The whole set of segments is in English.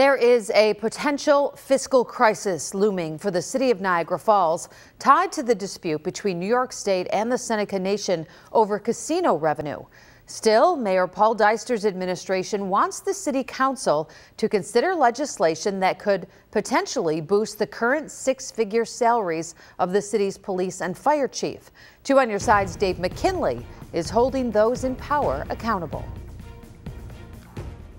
There is a potential fiscal crisis looming for the city of Niagara Falls, tied to the dispute between New York State and the Seneca Nation over casino revenue. Still, Mayor Paul Deister's administration wants the city council to consider legislation that could potentially boost the current six-figure salaries of the city's police and fire chief. 2 on Your Side's Dave McKinley is holding those in power accountable.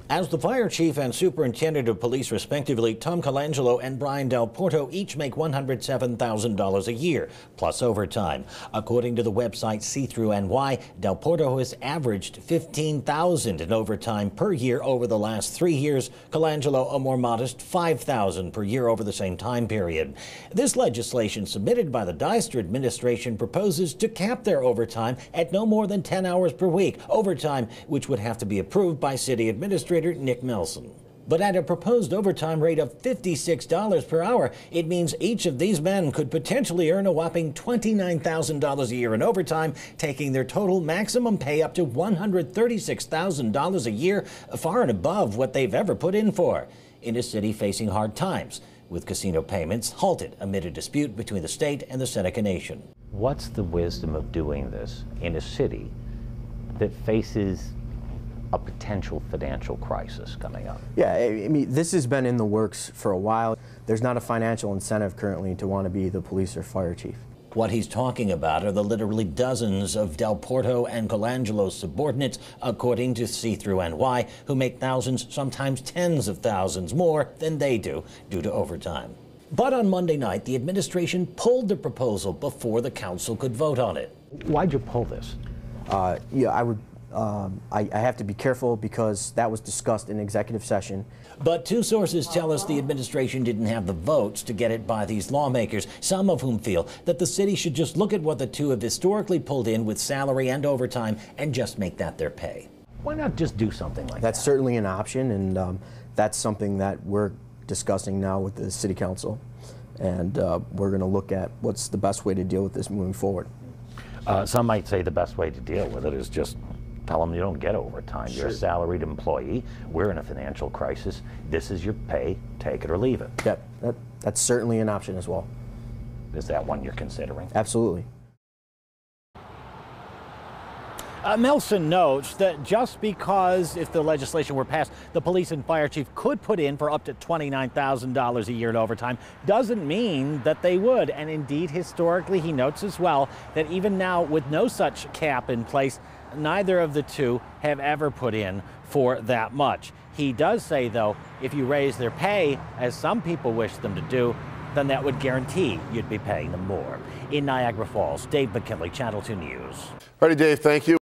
As the fire chief and superintendent of police, respectively, Tom Colangelo and Brian Del Porto each make $107,000 a year, plus overtime. According to the website See-Through NY, Del Porto has averaged $15,000 in overtime per year over the last 3 years. Colangelo a more modest $5,000 per year over the same time period. This legislation submitted by the Deister administration proposes to cap their overtime at no more than 10 hours per week, overtime which would have to be approved by city administrator Nick Nelson. But at a proposed overtime rate of $56 per hour, it means each of these men could potentially earn a whopping $29,000 a year in overtime, taking their total maximum pay up to $136,000 a year, far and above what they've ever put in for. In a city facing hard times, with casino payments halted amid a dispute between the state and the Seneca Nation. What's the wisdom of doing this in a city that faces a potential financial crisis coming up? Yeah, I mean, this has been in the works for a while. There's not a financial incentive currently to want to be the police or fire chief. What he's talking about are the literally dozens of Del Porto and Colangelo's subordinates, according to See-Through NY, who make thousands, sometimes tens of thousands more than they do due to overtime. But on Monday night, the administration pulled the proposal before the council could vote on it. Why'd you pull this? I have to be careful because that was discussed in executive session. But two sources tell us the administration didn't have the votes to get it by these lawmakers, some of whom feel that the city should just look at what the two have historically pulled in with salary and overtime and just make that their pay. Why not just do something like that? That's certainly an option, and that's something that we're discussing now with the city council. And we're going to look at what's the best way to deal with this moving forward. Some might say the best way to deal with it is just tell them you don't get overtime. You're a salaried employee. We're in a financial crisis. This is your pay. Take it or leave it. That's certainly an option as well. Is that one you're considering? Absolutely. Nelson notes that just because if the legislation were passed, the police and fire chief could put in for up to $29,000 a year in overtime doesn't mean that they would. And indeed, historically, he notes as well that even now with no such cap in place, neither of the two have ever put in for that much. He does say, though, if you raise their pay, as some people wish them to do, then that would guarantee you'd be paying them more. In Niagara Falls, Dave McKinley, Channel 2 News. All righty, Dave, thank you.